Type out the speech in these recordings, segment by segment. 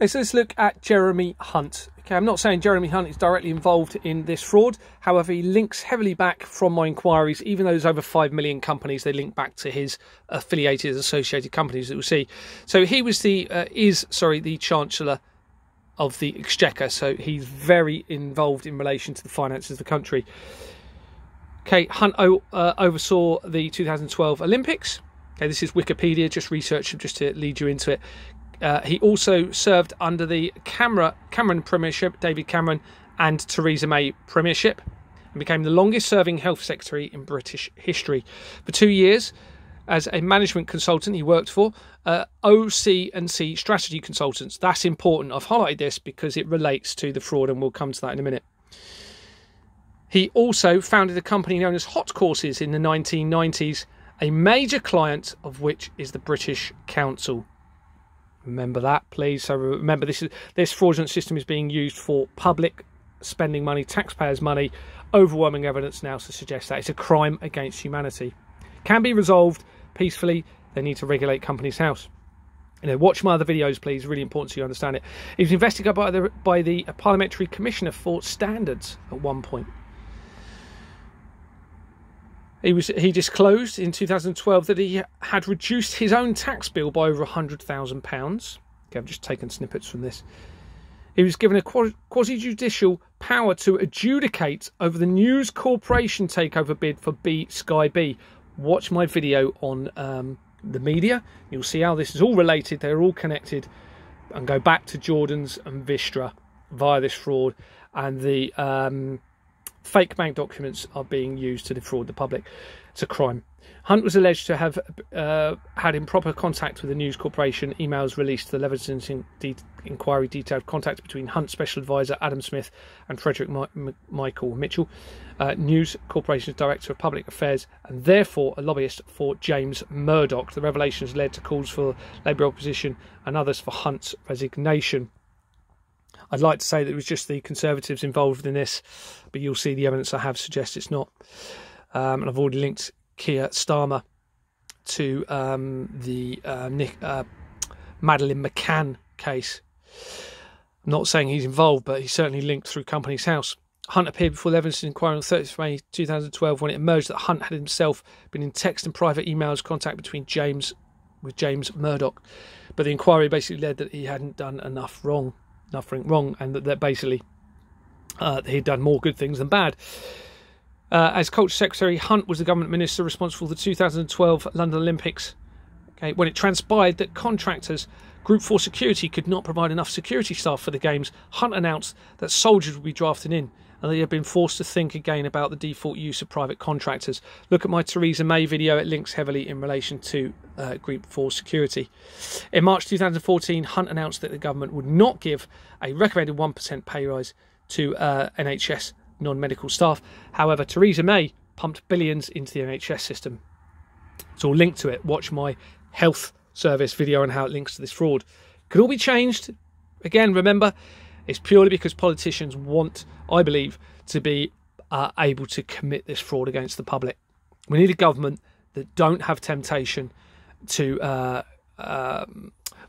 So let's look at Jeremy Hunt. Okay, I'm not saying Jeremy Hunt is directly involved in this fraud. However, he links heavily back from my inquiries. Even though there's over 5 million companies, they link back to his affiliated, associated companies that we'll see. So he was the Chancellor of the Exchequer. So he's very involved in relation to the finances of the country. Okay, Hunt oversaw the 2012 Olympics. Okay, this is Wikipedia, just research just to lead you into it. He also served under the Cameron Premiership, David Cameron, and Theresa May Premiership, and became the longest-serving health secretary in British history. For 2 years, as a management consultant, he worked for OC&C Strategy Consultants. That's important. I've highlighted this because it relates to the fraud, and we'll come to that in a minute. He also founded a company known as Hot Courses in the 1990s, a major client of which is the British Council. Remember that, please. So remember, this fraudulent system is being used for public spending money, taxpayers' money. Overwhelming evidence now to suggest that it's a crime against humanity. Can be resolved peacefully. They need to regulate Companies House. Watch my other videos, please. Really important so you understand it. He was investigated by the Parliamentary Commissioner for Standards at one point. He disclosed in 2012 that he had reduced his own tax bill by over £100,000. Okay, I've just taken snippets from this. He was given a quasi-judicial power to adjudicate over the News Corporation takeover bid for Sky B. Watch my video on the media. You'll see how this is all related. They're all connected, and go back to Jordan's and Vistra via this fraud, and the fake bank documents are being used to defraud the public. It's a crime. Hunt was alleged to have had improper contact with the News Corporation. Emails released to the Leveson inquiry detailed contact between Hunt's special advisor Adam Smith and Frederick Michael Mitchell, News Corporation's Director of Public Affairs, and therefore a lobbyist for James Murdoch. The revelations led to calls for Labour opposition and others for Hunt's resignation. I'd like to say that it was just the Conservatives involved in this, but you'll see the evidence I have suggests it's not. And I've already linked Keir Starmer to the Madeleine McCann case. I'm not saying he's involved, but he's certainly linked through Companies House. Hunt appeared before the Evidence Inquiry on 30th May 2012 when it emerged that Hunt had himself been in text and private emails contact between James Murdoch. But the inquiry basically led that he hadn't done nothing wrong, and that basically he'd done more good things than bad. As Culture Secretary, Hunt was the government minister responsible for the 2012 London Olympics. Okay, when it transpired that contractors, Group 4 Security, could not provide enough security staff for the Games, Hunt announced that soldiers would be drafted in, and they had been forced to think again about the default use of private contractors. Look at my Theresa May video. It links heavily in relation to Group 4 Security. In March 2014, Hunt announced that the government would not give a recommended 1% pay rise to NHS non-medical staff. However, Theresa May pumped billions into the NHS system. It's all linked to it. Watch my health service video on how it links to this fraud. Could all be changed. Again, remember, it's purely because politicians want, I believe, to be able to commit this fraud against the public. We need a government that don't have temptation to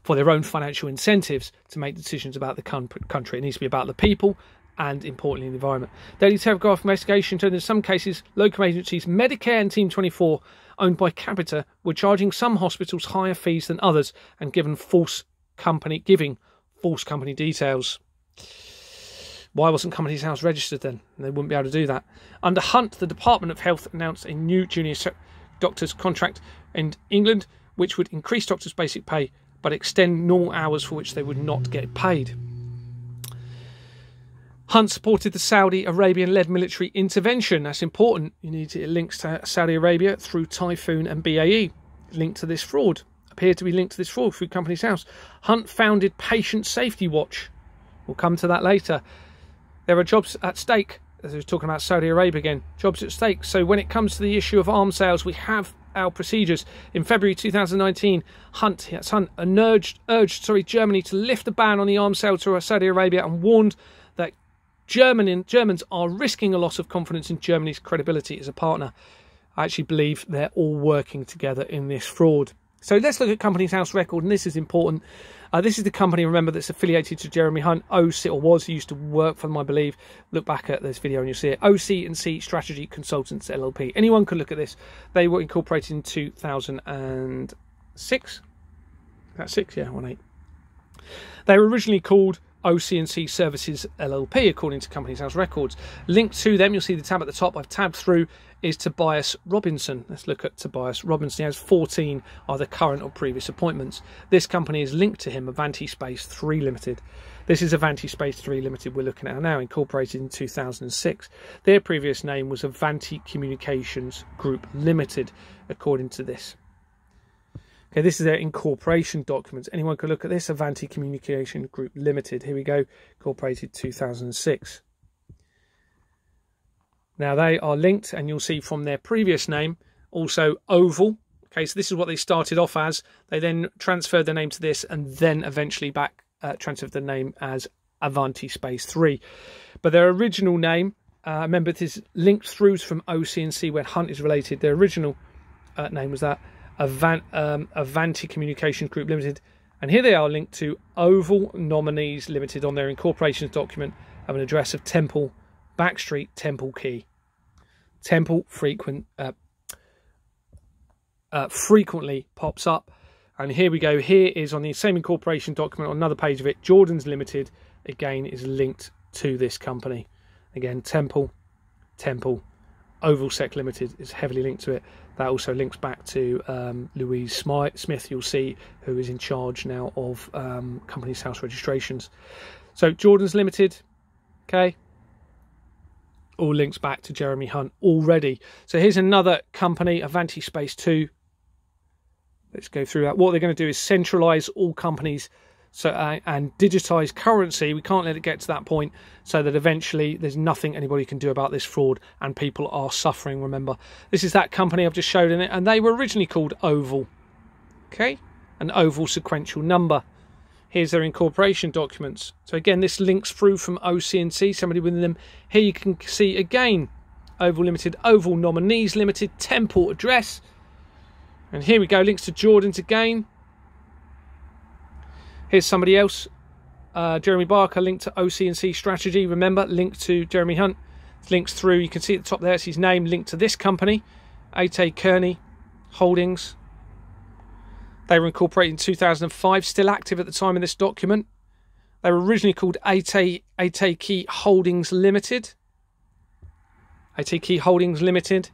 for their own financial incentives to make decisions about the country. It needs to be about the people and, importantly, the environment. Daily Telegraph investigation turned in some cases local agencies Medicare and Team 24, owned by Capita, were charging some hospitals higher fees than others and giving false company details. Why wasn't Companies House registered then? They wouldn't be able to do that. Under Hunt, the Department of Health announced a new junior doctors contract in England, which would increase doctors' basic pay but extend normal hours for which they would not get paid. Hunt supported the Saudi Arabian-led military intervention. That's important. You need to links to Saudi Arabia through Typhoon and BAE. Linked to this fraud. Appeared to be linked to this fraud through Companies House. Hunt founded Patient Safety Watch. We'll come to that later. There are jobs at stake. As I was talking about Saudi Arabia again. Jobs at stake. So when it comes to the issue of arms sales, we have our procedures. In February 2019, Hunt urged Germany to lift the ban on the arms sale to Saudi Arabia and warned that Germans are risking a loss of confidence in Germany's credibility as a partner. I actually believe they're all working together in this fraud. So let's look at Companies House record, and this is important. This is the company, remember, that's affiliated to Jeremy Hunt, OC, or was, he used to work for them, I believe. Look back at this video and you'll see it. OC&C Strategy Consultants LLP. Anyone could look at this. They were incorporated in 2006. That's 6, yeah, 18. They were originally called OC&C Services LLP, according to Companies House records. Linked to them, you'll see the tab at the top I've tabbed through, is Tobias Robinson. Let's look at Tobias Robinson. He has 14 either current or previous appointments. This company is linked to him, Avanti Space 3 Limited. This is Avanti Space 3 Limited we're looking at now, incorporated in 2006. Their previous name was Avanti Communications Group Limited, according to this. Okay, this is their incorporation documents. Anyone could look at this. Avanti Communication Group Limited. Here we go. Incorporated 2006. Now they are linked, and you'll see from their previous name also Oval. Okay, so this is what they started off as. They then transferred their name to this, and then eventually back transferred the name as Avanti Space 3. But their original name, remember, this is linked through from OC&C where Hunt is related. Their original name was that. Avanti Communications Group Limited, and here they are linked to Oval Nominees Limited on their incorporation document of an address of Temple Back Street, Temple Key. Temple frequently pops up, and here we go. Here is on the same incorporation document on another page of it. Jordan's Limited again is linked to this company. Again, Temple, Oval Sec Limited is heavily linked to it. That also links back to Louise Smith, you'll see, who is in charge now of Companies House registrations. So Jordan's Limited, okay, all links back to Jeremy Hunt already. So here's another company, Avanti Space 2. Let's go through that. What they're going to do is centralise all companies and digitise currency. We can't let it get to that point, so that eventually there's nothing anybody can do about this fraud, and people are suffering. Remember, this is that company I've just showed in it, and they were originally called Oval. Okay, an Oval sequential number. Here's their incorporation documents. So again, this links through from OC&C, somebody within them. Here you can see again, Oval Limited, Oval Nominees Limited, Temple address. And here we go, links to Jordan's again. Here's somebody else, Jeremy Barker, linked to OC&C Strategy. Remember, linked to Jeremy Hunt. Links through, you can see at the top there, it's his name, linked to this company, A.T. Kearney Holdings. They were incorporated in 2005, still active at the time of this document. They were originally called A.T. Key Holdings Limited. A.T. Key Holdings Limited.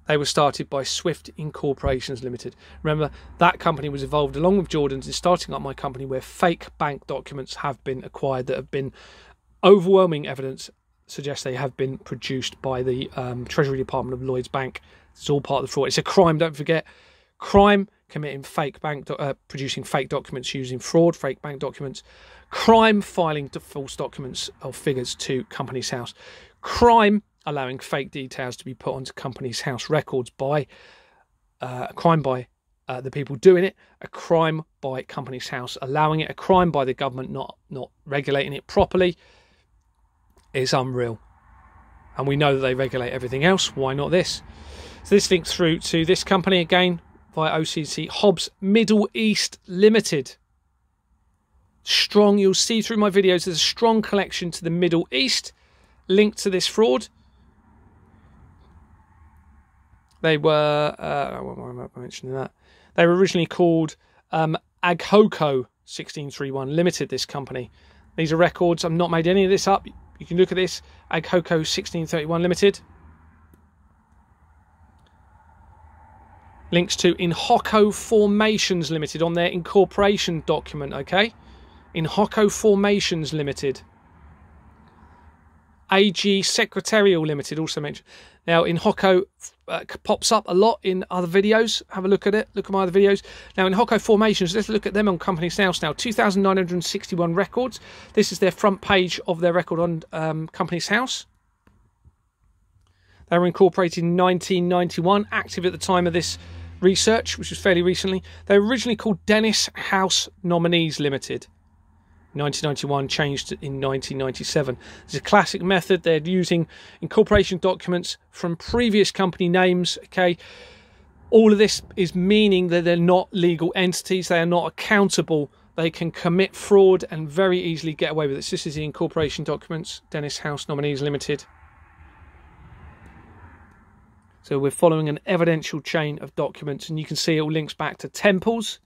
They were started by Swift Incorporations Limited. Remember, that company was involved along with Jordan's in starting up my company, where fake bank documents have been acquired that have been overwhelming evidence suggests they have been produced by the Treasury Department of Lloyds Bank. It's all part of the fraud. It's a crime, don't forget. Crime, committing fake bank, producing fake documents using fraud, fake bank documents. Crime, filing false documents or figures to Companies House. Crime, allowing fake details to be put onto Companies House records by a crime by the people doing it, a crime by Companies House allowing it, a crime by the government not regulating it properly. It's unreal. And we know that they regulate everything else. Why not this? So this links through to this company again via OC&C, Hobbs Middle East Limited. Strong, you'll see through my videos, there's a strong connection to the Middle East linked to this fraud. They were, why am I mentioning that? They were originally called Aghoco 1631 Limited, this company. These are records. I've not made any of this up. You can look at this. Aghoco 1631 Limited. Links to Inhoco Formations Limited on their incorporation document, okay? Inhoco Formations Limited. AG Secretarial Limited also mentioned. Now, Inhoco pops up a lot in other videos. Have a look at it. Look at my other videos. Now, Inhoco Formations, let's look at them on Companies House now. 2,961 records. This is their front page of their record on Companies House. They were incorporated in 1991, active at the time of this research, which was fairly recently. They were originally called Dennis House Nominees Limited. 1991, changed in 1997. It's a classic method. They're using incorporation documents from previous company names, okay, All of this is meaning that they're not legal entities. They are not accountable. They can commit fraud and very easily get away with it. This is the incorporation documents, Dennis House Nominees Limited. So we're following an evidential chain of documents, and you can see it all links back to Temples.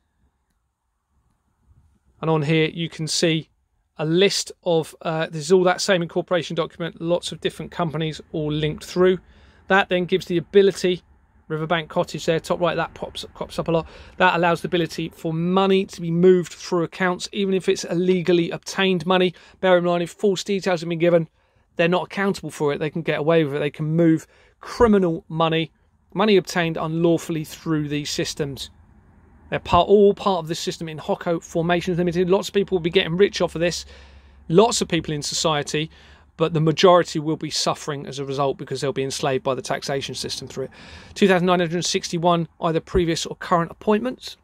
And on here you can see a list of, this is all that same incorporation document, lots of different companies all linked through. That then gives the ability, Riverbank Cottage there, top right, that pops up a lot. That allows the ability for money to be moved through accounts, even if it's illegally obtained money. Bear in mind, if false details have been given, they're not accountable for it. They can get away with it. They can move criminal money obtained unlawfully through these systems. They're all part of this system in Hoco Formations Limited. Lots of people will be getting rich off of this. Lots of people in society, but the majority will be suffering as a result because they'll be enslaved by the taxation system through it. 2,961 either previous or current appointments.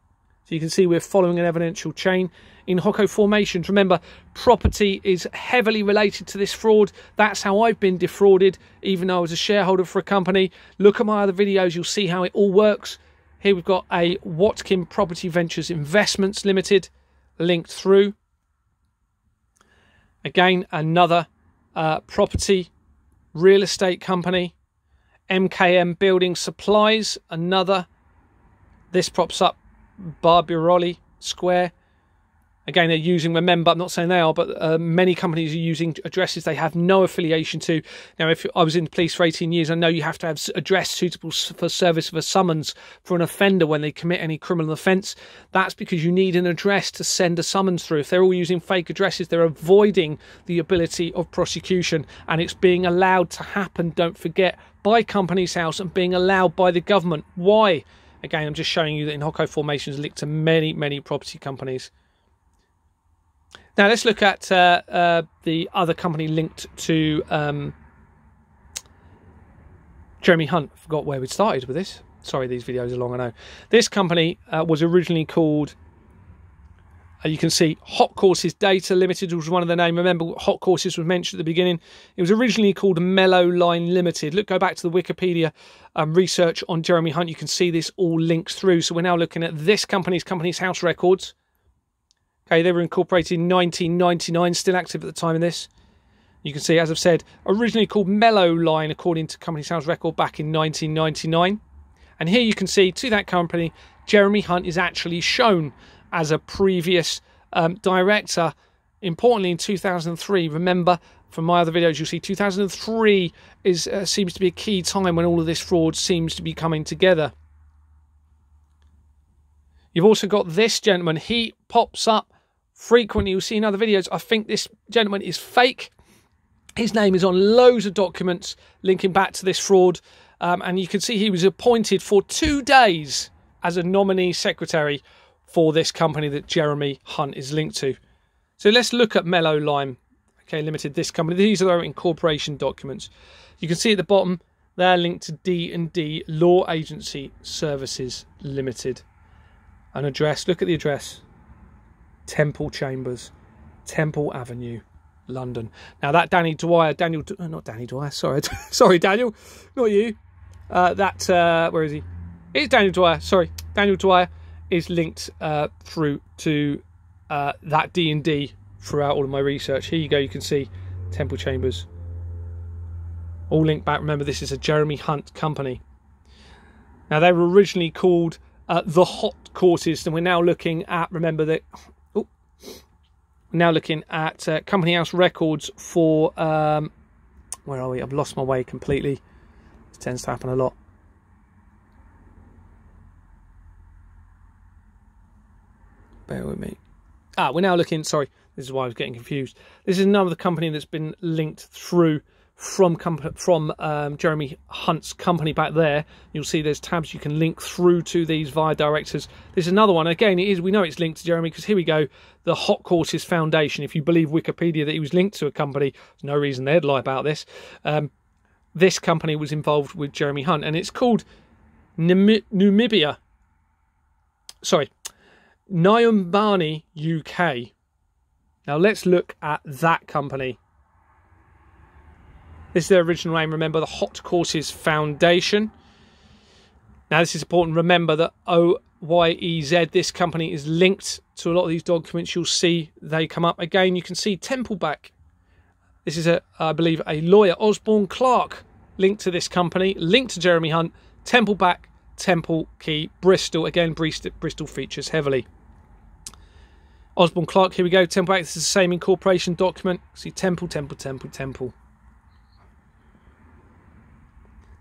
So you can see we're following an evidential chain. In Hoco Formations, remember, property is heavily related to this fraud. That's how I've been defrauded, even though I was a shareholder for a company. Look at my other videos, you'll see how it all works. Here we've got a Watkin Property Ventures Investments Limited linked through. Again, another property real estate company. MKM Building Supplies, another. This props up, Barbirolli Square. Again, they're using, remember, I'm not saying they are, but many companies are using addresses they have no affiliation to. Now, if I was in the police for 18 years, I know you have to have address suitable for service of a summons for an offender when they commit any criminal offence. That's because you need an address to send a summons through. If they're all using fake addresses, they're avoiding the ability of prosecution, and it's being allowed to happen, don't forget, by Companies House and being allowed by the government. Why? Again, I'm just showing you that in Hoco Formations linked to many, many property companies. Now let's look at the other company linked to Jeremy Hunt. I forgot where we started with this. Sorry, these videos are long, I know. This company was originally called, you can see, Hot Courses Data Limited was one of the name. Remember, Hot Courses was mentioned at the beginning. It was originally called Mellow Line Limited. Look, go back to the Wikipedia research on Jeremy Hunt. You can see this all links through. So we're now looking at this Companies House records. Okay, they were incorporated in 1999, still active at the time of this. You can see, as I've said, originally called Mellow Line, according to Companies House record back in 1999. And here you can see, to that company, Jeremy Hunt is actually shown as a previous director. Importantly, in 2003, remember, from my other videos, you'll see 2003 seems to be a key time when all of this fraud seems to be coming together. You've also got this gentleman. He pops up frequently. You'll see in other videos. I think this gentleman is fake. His name is on loads of documents linking back to this fraud. And you can see he was appointed for 2 days as a nominee secretary for this company that Jeremy Hunt is linked to. So let's look at Mellow Line, okay, Limited, this company. These are their incorporation documents. You can see at the bottom, they're linked to D&D Law Agency Services Limited. An address, look at the address, Temple Chambers, Temple Avenue, London. Now that Danny Dwyer, not Danny Dwyer, sorry, sorry Daniel, not you. Where is he? It's Daniel Dwyer, sorry. Daniel Dwyer is linked through to that D&D throughout all of my research. Here you go, you can see Temple Chambers. All linked back. Remember, this is a Jeremy Hunt company. Now, they were originally called the Hot Courses, and we're now looking at, remember that, we're now looking at Company House records for, where are we? I've lost my way completely. This tends to happen a lot. Bear with me. We're now looking, sorry, this is why I was getting confused. This is another company that's been linked through from Jeremy Hunt's company back there. You'll see there's tabs you can link through to these via directors. There's another one. Again, we know it's linked to Jeremy because here we go. The Hot Courses Foundation. If you believe Wikipedia that he was linked to a company, there's no reason they'd lie about this. This company was involved with Jeremy Hunt, and it's called Nyumbani, UK. Now let's look at that company. This is their original name, remember, the Hot Courses Foundation. Now, this is important. Remember that OYEZ, this company, is linked to a lot of these documents. You'll see they come up. Again, you can see Templeback. This is, I believe, a lawyer, Osborne Clark, linked to this company, linked to Jeremy Hunt. Templeback, Temple Key, Bristol. Again, Bristol features heavily. Osborne Clark, here we go. Templeback, this is the same incorporation document. See, Temple.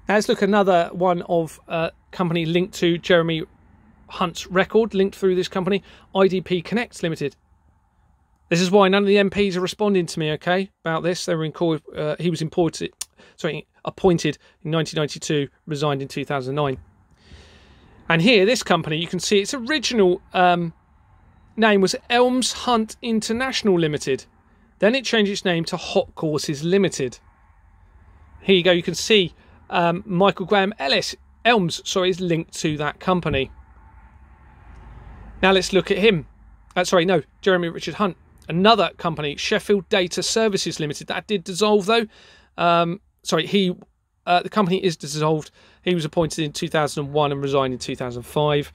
Now let's look at another one of company linked to Jeremy Hunt's record, linked through this company, IDP Connect Limited. This is why none of the MPs are responding to me, okay, about this. They were he was appointed in 1992, resigned in 2009. And here, this company, you can see its original name was Elms Hunt International Limited. Then it changed its name to Hot Courses Limited. Here you go, you can see Michael Graham Elms is linked to that company. Now let's look at him. Jeremy Richard Hunt. Another company, Sheffield Data Services Limited. That did dissolve though. The company is dissolved. He was appointed in 2001 and resigned in 2005.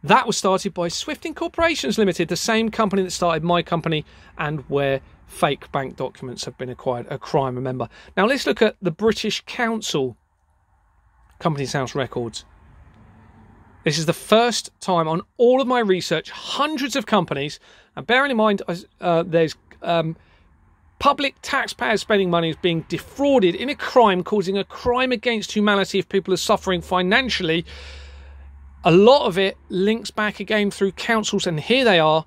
That was started by Swift Incorporations Limited, the same company that started my company and where fake bank documents have been acquired, a crime, remember. Now let's look at the British Council Companies House records. This is the first time on all of my research, hundreds of companies, and bearing in mind there's public taxpayers spending money is being defrauded in a crime, causing a crime against humanity if people are suffering financially. A lot of it links back again through councils, and here they are.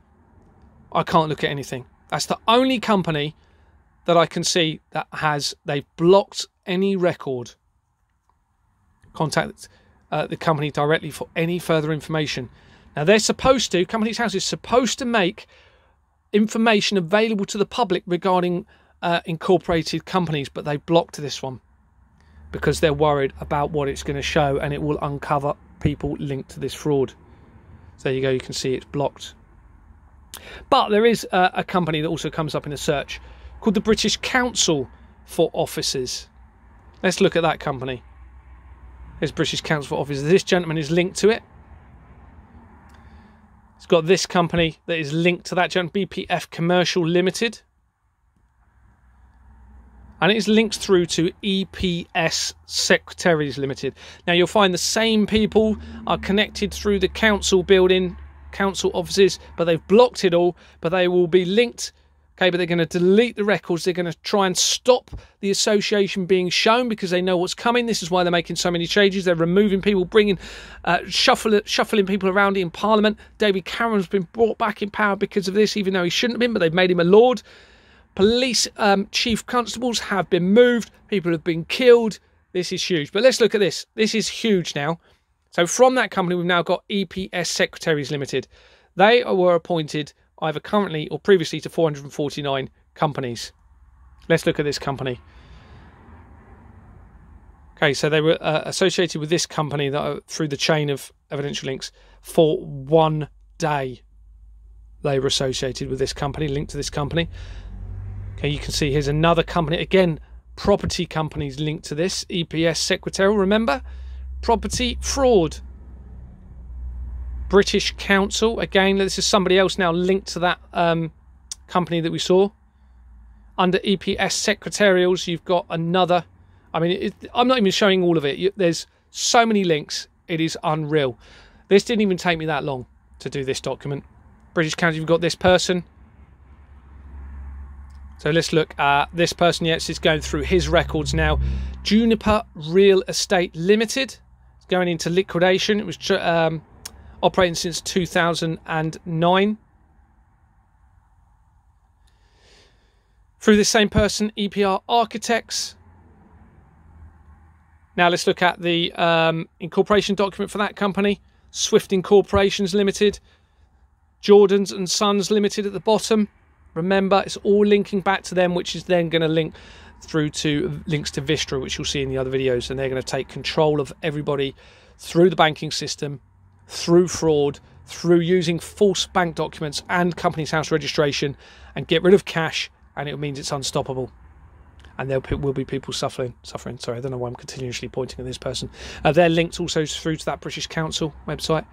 I can't look at anything. That's the only company that I can see that they've blocked any record. Contact the company directly for any further information. Now they're supposed to, Companies House is supposed to make information available to the public regarding incorporated companies, but they blocked this one because they're worried about what it's going to show, and it will uncover people linked to this fraud. So there you go, you can see it's blocked. But there is a company that also comes up in a search called the British Council for Officers. Let's look at that company. There's British Council for Officers. This gentleman is linked to it. It's got this company that is linked to that gentleman, BPF Commercial Limited. And it is linked through to EPS Secretaries Limited. Now you'll find the same people are connected through the council building, council offices, but they've blocked it all, but they will be linked. Okay, but they're going to delete the records. They're going to try and stop the association being shown because they know what's coming. This is why they're making so many changes. They're removing people, bringing, shuffling people around in Parliament. David Cameron's been brought back in power because of this, even though he shouldn't have been, but they've made him a lord. Police chief constables have been moved. People have been killed. This is huge. But let's look at this. This is huge now. So from that company, we've now got EPS Secretaries Limited. They were appointed either currently or previously to 449 companies. Let's look at this company. Okay, so they were associated with this company through the chain of evidential links for 1 day. They were associated with this company, linked to this company. Okay, you can see here's another company. Again, property companies linked to this. EPS Secretarial, remember? Property fraud. British Council, again, this is somebody else now linked to that company that we saw. Under EPS Secretarials, you've got another. I mean, I'm not even showing all of it. There's so many links. It is unreal. This didn't even take me that long to do this document. British Council, you've got this person. So let's look at this person. Yes, it's going through his records now. Juniper Real Estate Limited. It's going into liquidation. It was operating since 2009. Through this same person, EPR Architects. Now let's look at the incorporation document for that company. Swift Incorporations Limited. Jordans and Sons Limited at the bottom. Remember, it's all linking back to them, which is then going to link through to links to Vistra, which you'll see in the other videos. And they're going to take control of everybody through the banking system, through fraud, through using false bank documents and Companies House registration, and get rid of cash, and it means it's unstoppable. and there will be people suffering. Sorry, I don't know why I'm continuously pointing at this person. They're linked also through to that British Council website.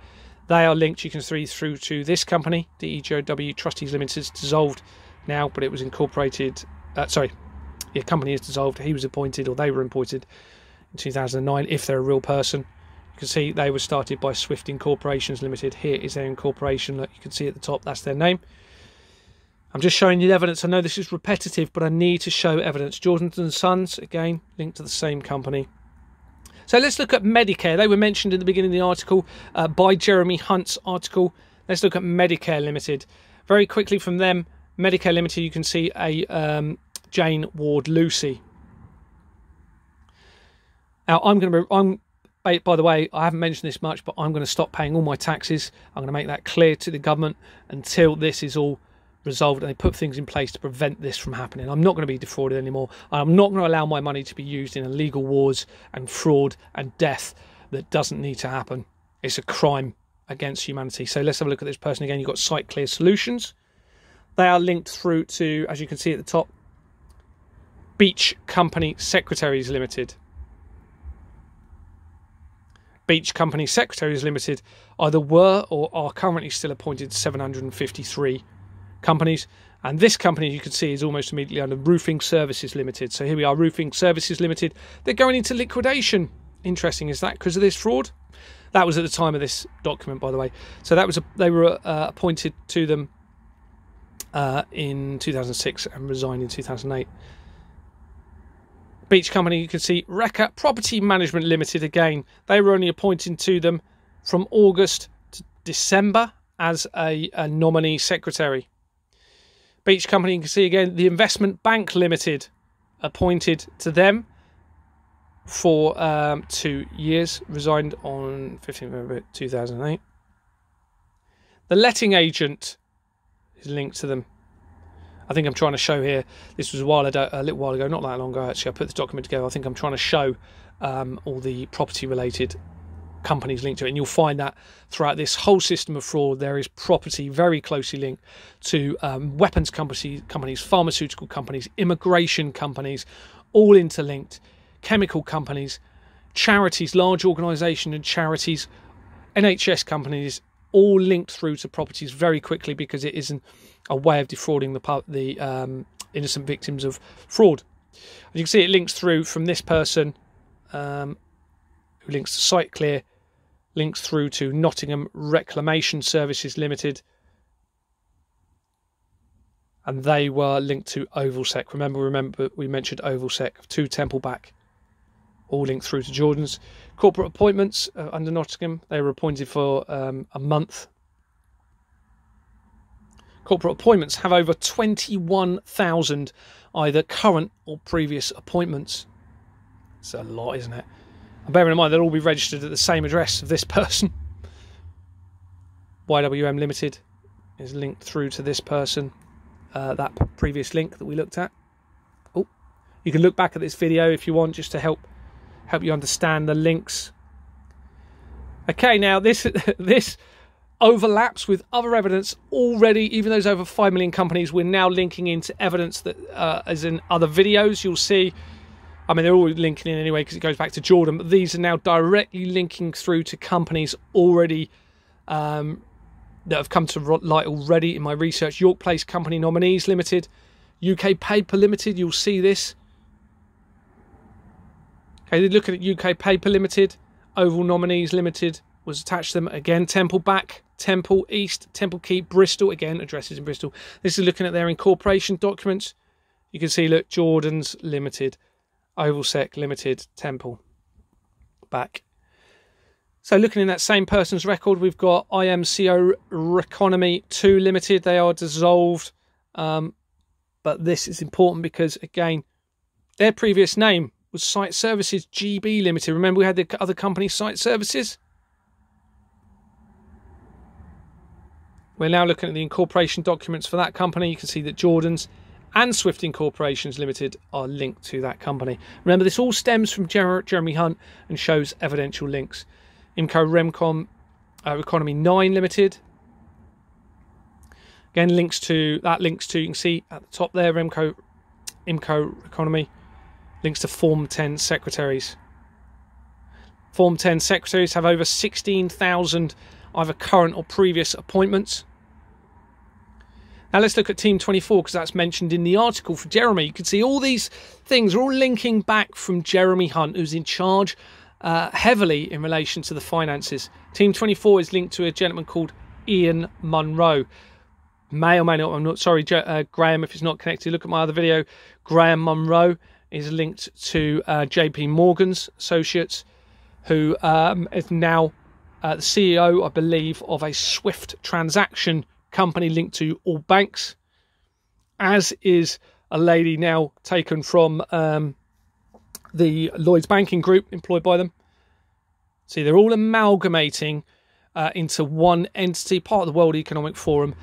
They are linked, you can see, through to this company, DEJW Trustees Limited. It's dissolved now, but it was incorporated. Company is dissolved. He was appointed, or they were appointed in 2009, if they're a real person. You can see they were started by Swift Incorporations Limited. Here is their incorporation. Look, you can see at the top, that's their name. I'm just showing you the evidence. I know this is repetitive, but I need to show evidence. Jordan & Sons, again, linked to the same company. So let's look at Medicare. They were mentioned in the beginning of the article by Jeremy Hunt's article. Let's look at Medicare Limited. Very quickly from them, Medicare Limited, you can see a Jane Ward Lucy. Now, by the way, I haven't mentioned this much, but I'm going to stop paying all my taxes. I'm going to make that clear to the government until this is all resolved and they put things in place to prevent this from happening. I'm not going to be defrauded anymore. I'm not going to allow my money to be used in illegal wars and fraud and death that doesn't need to happen. It's a crime against humanity. So let's have a look at this person again. You've got SiteClear Solutions. They are linked through to, as you can see at the top, Beach Company Secretaries Limited. Beach Company Secretaries Limited either were or are currently still appointed 753 companies, and this company, you can see, is almost immediately under Roofing Services Limited. So here we are, Roofing Services Limited. They're going into liquidation. Interesting, is that because of this fraud? That was at the time of this document, by the way. So that was they were appointed to them in 2006 and resigned in 2008. Beach Company, you can see Recca Property Management Limited. Again, they were only appointed to them from August to December as a nominee secretary. Beach Company, you can see again the Investment Bank Limited, appointed to them for 2 years, resigned on 15th November 2008. The letting agent is linked to them. I think I'm trying to show here, this was a little while ago, not that long ago actually, I put the document together. I think I'm trying to show all the property related companies linked to it, and you'll find that throughout this whole system of fraud there is property very closely linked to weapons companies, pharmaceutical companies, immigration companies, all interlinked, chemical companies, charities, large organisation and charities, NHS companies, all linked through to properties very quickly, because it isn't a way of defrauding the innocent victims of fraud. As you can see, it links through from this person who links to SiteClear, links through to Nottingham Reclamation Services Limited, and they were linked to Ovalsec. Remember we mentioned Ovalsec, 2 Temple Back, all linked through to Jordan's. Corporate appointments under Nottingham, they were appointed for a month. Corporate appointments have over 21,000 either current or previous appointments. It's a lot, isn't it? And bearing in mind they'll all be registered at the same address of this person. YWM Limited is linked through to this person, that previous link that we looked at. Oh, you can look back at this video if you want, just to help you understand the links. Okay, now this overlaps with other evidence already. Even though there's over 5 million companies, we're now linking into evidence that as in other videos you'll see. I mean, they're all linking in anyway because it goes back to Jordan, but these are now directly linking through to companies already that have come to light already in my research. York Place Company Nominees Limited, UK Paper Limited, you'll see this. Okay, look at UK Paper Limited, Oval Nominees Limited was attached to them. Again, Temple Back, Temple East, Temple Keep, Bristol, again, addresses in Bristol. This is looking at their incorporation documents. You can see, look, Jordan's Limited, Ovalsec Limited, Temple Back. So looking in that same person's record, we've got IMCO Reconomy 2 Limited. They are dissolved. But this is important because, again, their previous name was Site Services GB Limited. Remember, we had the other company, Site Services? We're now looking at the incorporation documents for that company. You can see that Jordan's and Swift Incorporations Limited are linked to that company. Remember, this all stems from Jeremy Hunt and shows evidential links. IMCO Remcom Economy 9 Limited. Again, links to, you can see at the top there, IMCO Economy. links to Form 10 secretaries. Form 10 secretaries have over 16,000 either current or previous appointments. Now let's look at Team 24, because that's mentioned in the article for Jeremy. You can see all these things are all linking back from Jeremy Hunt, who's in charge heavily in relation to the finances. Team 24 is linked to a gentleman called Ian Munro. May or may not, I'm not sorry, Graham, if it's not connected, look at my other video. Graham Munro is linked to JP Morgan's associates, who is now the CEO, I believe, of a Swift transaction company linked to all banks, as is a lady now taken from the Lloyds Banking Group, employed by them. See, they're all amalgamating into one entity, part of the World Economic Forum,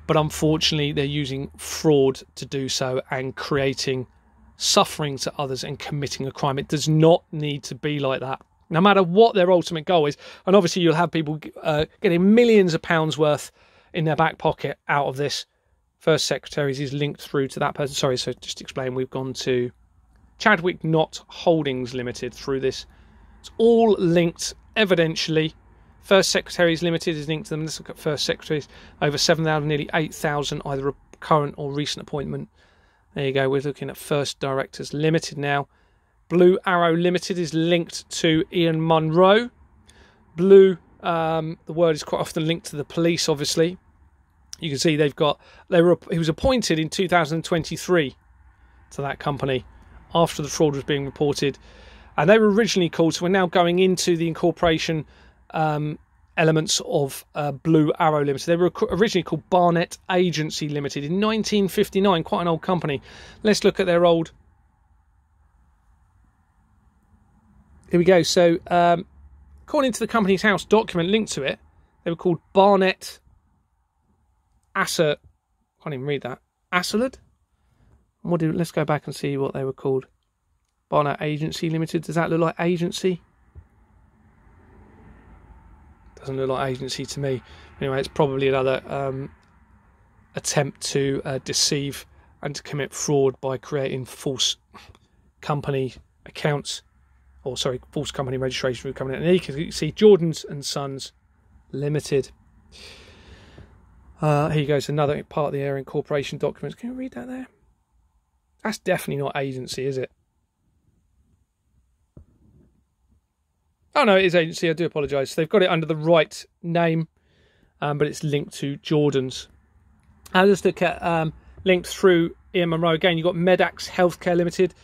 but unfortunately they're using fraud to do so and creating suffering to others and committing a crime. It does not need to be like that, no matter what their ultimate goal is. And obviously you'll have people getting millions of pounds worth in their back pocket out of this. First Secretaries is linked through to that person. Sorry, so just to explain, we've gone to Chadwick Knott Holdings Limited through this. It's all linked evidentially. First Secretaries Limited is linked to them. Let's look at First Secretaries. Over 7,000, nearly 8,000, either a current or recent appointment. There you go. We're looking at First Directors Limited now. Blue Arrow Limited is linked to Ian Munro. Blue, the word is quite often linked to the police, obviously. You can see he was appointed in 2023 to that company after the fraud was being reported. And they were originally called, so we're now going into the incorporation elements of Blue Arrow Limited. They were originally called Barnett Agency Limited in 1959, quite an old company. Let's look at their old... Here we go. So, according to the Company's House document linked to it, they were called Barnett Asser... I can't even read that. Asserlid? Let's go back and see what they were called. Barnett Agency Limited. Does that look like agency? Doesn't look like agency to me. Anyway, it's probably another attempt to deceive and to commit fraud by creating false company accounts, or sorry, false company registration for the company. And here you can see Jordan's and Sons Limited. Here you go. It's another part of the Air Incorporation documents. Can you read that there? That's definitely not agency, is it? Oh no, it is agency. I do apologise. They've got it under the right name, but it's linked to Jordan's. And let's look at linked through Ian Munro again. You've got Medax Healthcare Limited.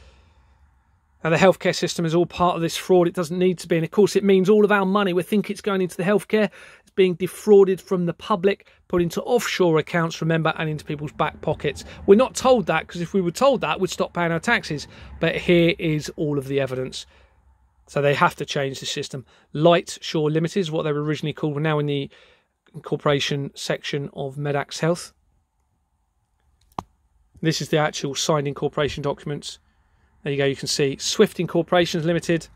Now, the healthcare system is all part of this fraud. It doesn't need to be. And, of course, it means all of our money, we think it's going into the healthcare. It's being defrauded from the public, put into offshore accounts, remember, and into people's back pockets. We're not told that, because if we were told that, we'd stop paying our taxes. But here is all of the evidence. So they have to change the system. Light Shore Limited is what they were originally called. We're now in the incorporation section of Medax Health. This is the actual signed incorporation documents. There you go, you can see Swift Incorporations Limited.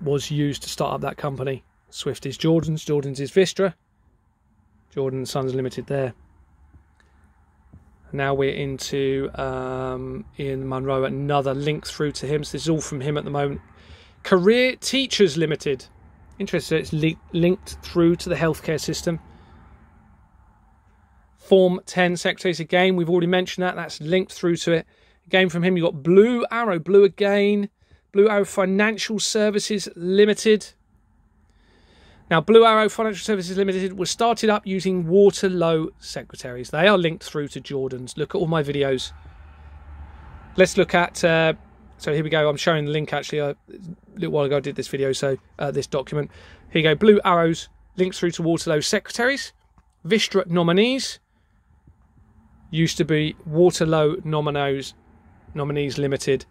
Was used to start up that company. Swift is Jordan's, Jordan's is Vistra. Jordan & Sons Limited there. Now we're into Ian Munro, another link through to him. So this is all from him at the moment. Career Teachers Limited. Interesting, it's linked through to the healthcare system. Form 10 Secretaries, again, we've already mentioned that. That's linked through to it. Again, from him, you've got Blue Arrow. Blue again. Blue Arrow Financial Services Limited. Now, Blue Arrow Financial Services Limited was started up using Waterlow secretaries. They are linked through to Jordan's. Look at all my videos. Let's look at... so here we go. I'm showing the link, actually. A little while ago, I did this video, so this document. Here you go. Blue Arrows linked through to Waterlow secretaries. Vistra nominees. Used to be Waterlow Nominees Limited,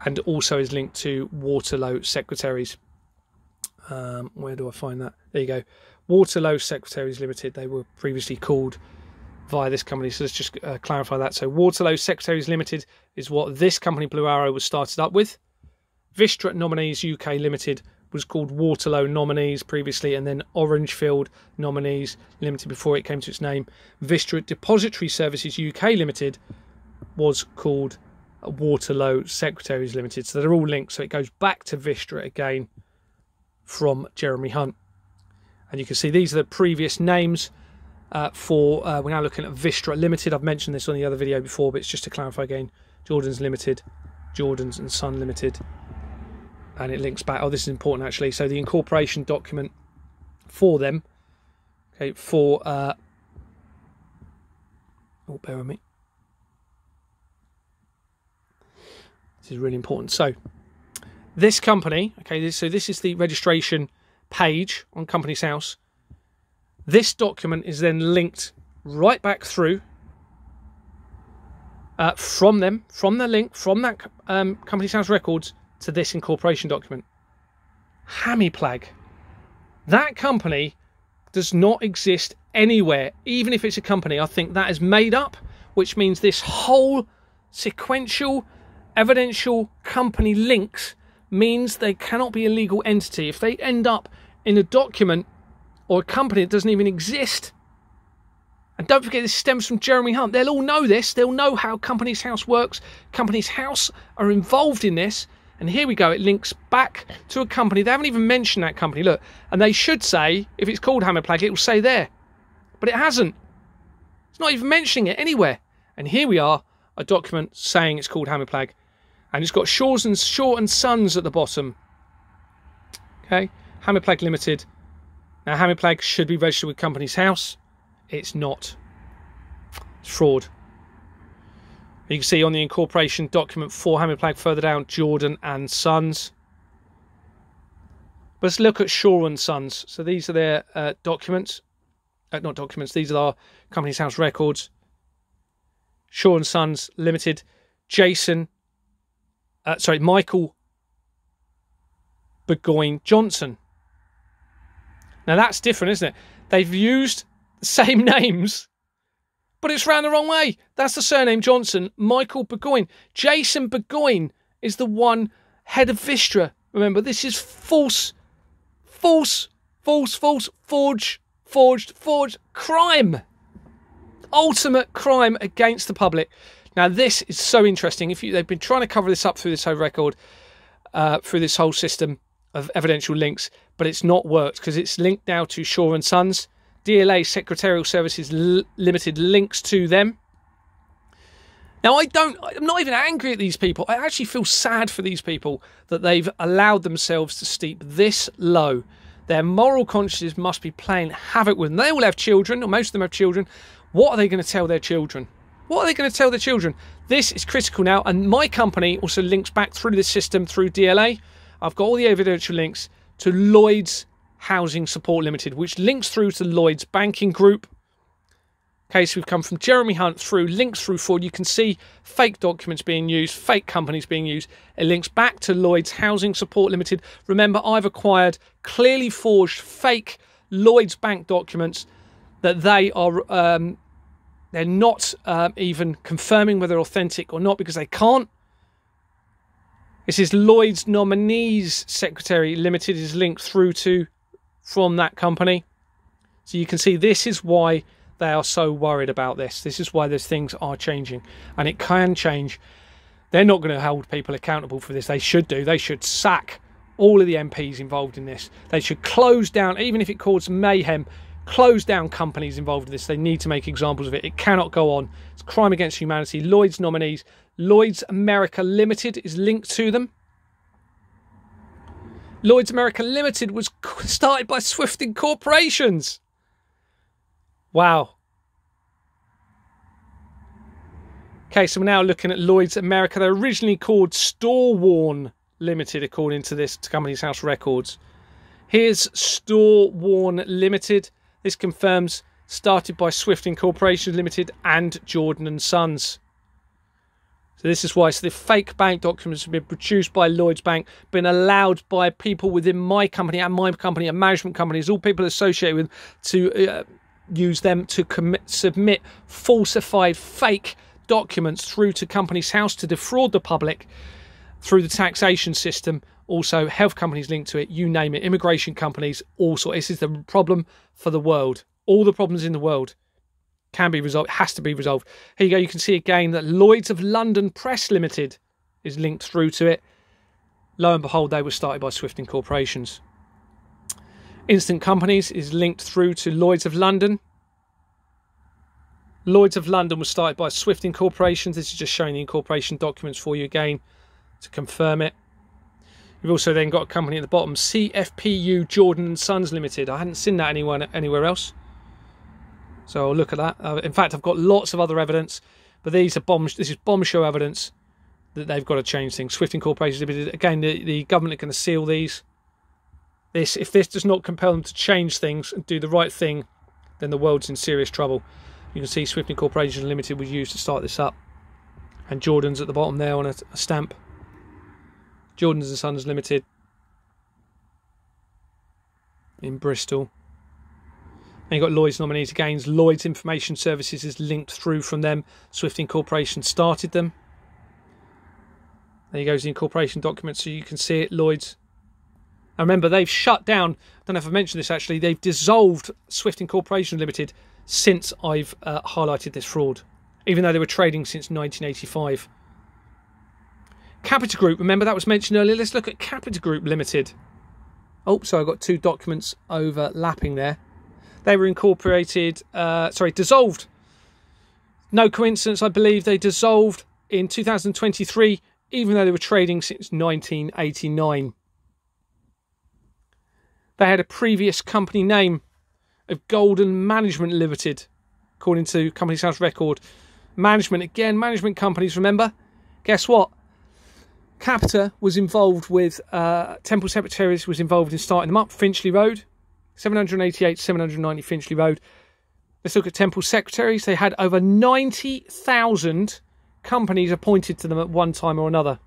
and also is linked to Waterlow Secretaries. Where do I find that? There you go. Waterlow Secretaries Limited. They were previously called via this company. So let's just clarify that. So Waterlow Secretaries Limited is what this company, Blue Arrow, was started up with. Vistra Nominees UK Limited was called Waterloo Nominees previously, and then Orangefield Nominees Limited before it came to its name. Vistra Depository Services UK Limited was called Waterloo Secretaries Limited. So they're all linked. So it goes back to Vistra again from Jeremy Hunt. And you can see these are the previous names we're now looking at Vistra Limited. I've mentioned this on the other video before, but it's just to clarify again. Jordan's Limited, Jordan's and Son Limited. And it links back. Oh, this is important actually. So the incorporation document for them, okay, for oh, bear with me. This is really important. So this company, okay, so this is the registration page on Companies House. This document is then linked right back through from the link from that Companies House records to this incorporation document. Hamiplag. That company does not exist anywhere, even if it's a company. I think that is made up, which means this whole sequential evidential company links means they cannot be a legal entity. If they end up in a document or a company that doesn't even exist, and don't forget this stems from Jeremy Hunt, they'll all know this, they'll know how Companies House works. Companies House are involved in this. And here we go, it links back to a company. They haven't even mentioned that company, look. And they should say, if it's called Hamiplag, it will say there. But it hasn't. It's not even mentioning it anywhere. And here we are, a document saying it's called Hamiplag. And it's got Shaw and Sons at the bottom. Okay, Hamiplag Limited. Now, Hamiplag should be registered with Companies House. It's not. It's fraud. You can see on the incorporation document for Hamiplag further down, Jordan and Sons. But let's look at Shaw and Sons. So these are their documents. Not documents, these are our Companies House records. Shaw and Sons Limited. Michael Burgoyne Johnson. Now that's different, isn't it? They've used the same names, but it's ran the wrong way. That's the surname Johnson. Michael Burgoyne. Jason Burgoyne is the one head of Vistra. Remember, this is forged crime. Ultimate crime against the public. Now, this is so interesting. They've been trying to cover this up through this whole record, through this whole system of evidential links, but it's not worked because it's linked now to Shaw and Sons. DLA Secretarial Services Limited links to them. Now, I'm not even angry at these people. I actually feel sad for these people that they've allowed themselves to steep this low. Their moral consciences must be playing havoc with them. They all have children, or most of them have children. What are they going to tell their children? What are they going to tell their children? This is critical now, and my company also links back through this system through DLA. I've got all the evidential links to Lloyds Housing Support Limited, which links through to Lloyds Banking Group. Okay, so we've come from Jeremy Hunt through, links through fraud. You can see fake documents being used, fake companies being used. It links back to Lloyds Housing Support Limited. Remember, I've acquired clearly forged fake Lloyds Bank documents that they are they're not even confirming whether they're authentic or not because they can't. This is Lloyds Nominees Secretary Limited is linked through to from that company. So you can see this is why they are so worried about this. This is why those things are changing. And it can change. They're not going to hold people accountable for this. They should do. They should sack all of the MPs involved in this. They should close down, even if it causes mayhem, close down companies involved in this. They need to make examples of it. It cannot go on. It's crime against humanity. Lloyds Nominees. Lloyds America Limited is linked to them. Lloyds America Limited was started by Swift Incorporations. Wow. Okay, so we're now looking at Lloyds America. They're originally called Storewarn Limited, according to this Companies House records. Here's Storewarn Limited. This confirms started by Swift Incorporation Limited and Jordan and Sons. So this is why. So the fake bank documents have been produced by Lloyds Bank, been allowed by people within my company and management companies, all people associated with, to use them to submit falsified fake documents through to Companies House to defraud the public through the taxation system Also, health companies linked to it, you name it, immigration companies, all sorts. This is the problem for the world. All the problems in the world can be resolved, has to be resolved. Here you go, you can see again that Lloyd's of London Press Limited is linked through to it. Lo and behold, they were started by Swifting Corporations. Instant Companies is linked through to Lloyd's of London. Lloyd's of London was started by Swifting Corporations. This is just showing the incorporation documents for you again to confirm it. We've also then got a company at the bottom, CFPU Jordan and Sons Limited. I hadn't seen that anywhere else, so I'll look at that. In fact, I've got lots of other evidence, but this is bombshell evidence that they've got to change things. Swifting Corporations Limited. Again, the government are going to seal these. If this does not compel them to change things and do the right thing, then the world's in serious trouble. You can see Swifting Corporations Limited was used to start this up, and Jordan's at the bottom there on a stamp. Jordans and Sons Limited in Bristol. And you've got Lloyd's nominees again. Lloyd's Information Services is linked through from them. Swifting Corporation started them. There you go, the incorporation document, so you can see it, Lloyd's. And remember, they've shut down, I don't know if I mentioned this actually, they've dissolved Swifting Corporation Limited since I've highlighted this fraud, even though they were trading since 1985. Capita Group, remember that was mentioned earlier. Let's look at Capita Group Limited. Oh, so I've got two documents overlapping there. They were dissolved. No coincidence, I believe they dissolved in 2023, even though they were trading since 1989. They had a previous company name of Golden Management Limited, according to Companies House record. Management, again, management companies, remember? Guess what? Capita was involved with, Temple Secretaries was involved in starting them up. Finchley Road, 788, 790 Finchley Road. Let's look at Temple Secretaries. They had over 90,000 companies appointed to them at one time or another.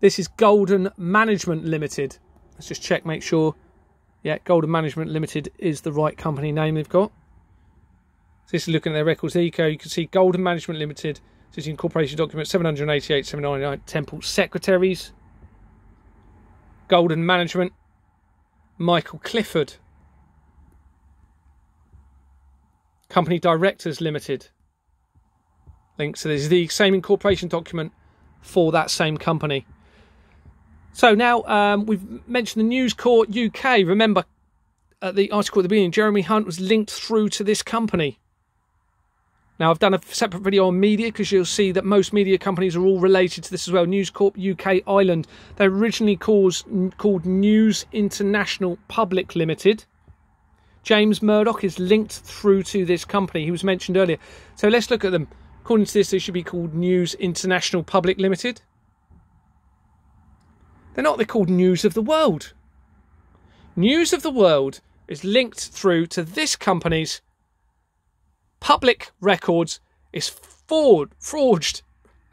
This is Golden Management Limited. Let's just check, make sure. Yeah, Golden Management Limited is the right company name they've got. So this is looking at their records. There you go. You can see Golden Management Limited. This is the incorporation document 788, 799 Temple Secretaries. Golden Management. Michael Clifford. Company Directors Limited. Link. So this is the same incorporation document for that same company. So now we've mentioned the News Corp UK. Remember, the article at the beginning, Jeremy Hunt was linked through to this company. Now, I've done a separate video on media because you'll see that most media companies are all related to this as well. News Corp UK Ireland. They were originally called News International Public Limited. James Murdoch is linked through to this company. He was mentioned earlier. So let's look at them. According to this, they should be called News International Public Limited. They're not. They're called News of the World. News of the World is linked through to this company's public records. Is forged,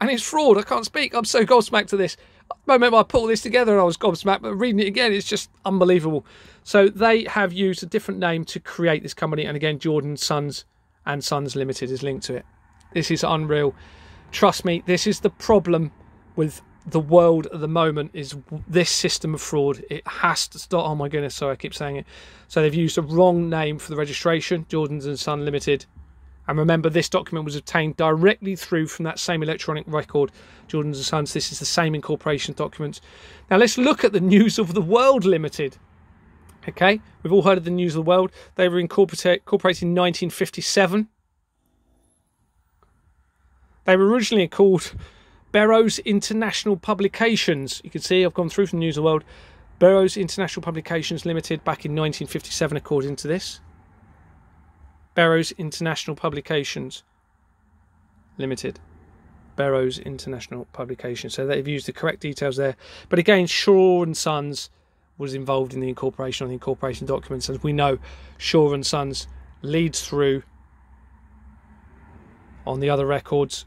and it's fraud. I can't speak. I'm so gobsmacked to this. I remember I put all this together and I was gobsmacked, but reading it again, it's just unbelievable. So they have used a different name to create this company, and again, Jordan Sons and Sons Limited is linked to it. This is unreal. Trust me, this is the problem with the world at the moment, is this system of fraud. It has to stop. Oh my goodness, sorry, I keep saying it. So they've used a wrong name for the registration, Jordans and Son Limited. And remember, this document was obtained directly through from that same electronic record, Jordans and Sons. This is the same incorporation document. Now let's look at the News of the World Limited. Okay, we've all heard of the News of the World. They were incorporated in 1957. They were originally called Burroughs International Publications. You can see I've gone through from News of the World. Burroughs International Publications Limited back in 1957, according to this. Burroughs International Publications Limited. Burroughs International Publications. So they've used the correct details there. But again, Shaw and Sons was involved in the incorporation on the incorporation documents. As we know, Shaw and Sons leads through on the other records.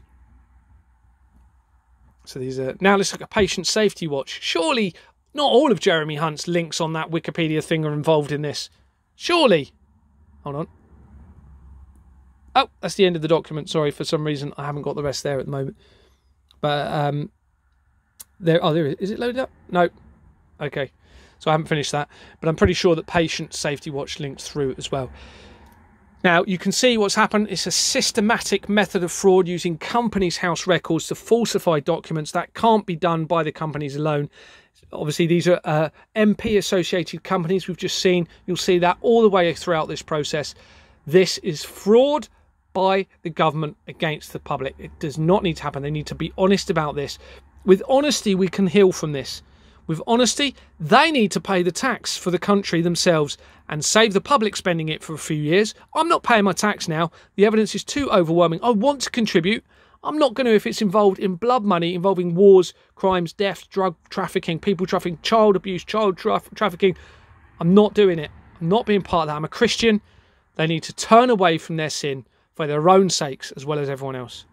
So these are, now let's look at Patient Safety Watch. Surely not all of Jeremy Hunt's links on that Wikipedia thing are involved in this. Surely. Hold on. Oh, that's the end of the document. Sorry, for some reason I haven't got the rest there at the moment. But there it is. Is it loaded up? No. Okay. So I haven't finished that, but I'm pretty sure that Patient Safety Watch links through as well. Now, you can see what's happened. It's a systematic method of fraud using companies' house records to falsify documents. That can't be done by the companies alone. Obviously, these are MP-associated companies we've just seen. You'll see that all the way throughout this process. This is fraud by the government against the public. It does not need to happen. They need to be honest about this. With honesty, we can heal from this. With honesty, they need to pay the tax for the country themselves and save the public spending it for a few years. I'm not paying my tax now. The evidence is too overwhelming. I want to contribute. I'm not going to if it's involved in blood money, involving wars, crimes, deaths, drug trafficking, people trafficking, child abuse, child trafficking. I'm not doing it. I'm not being part of that. I'm a Christian. They need to turn away from their sin for their own sakes as well as everyone else.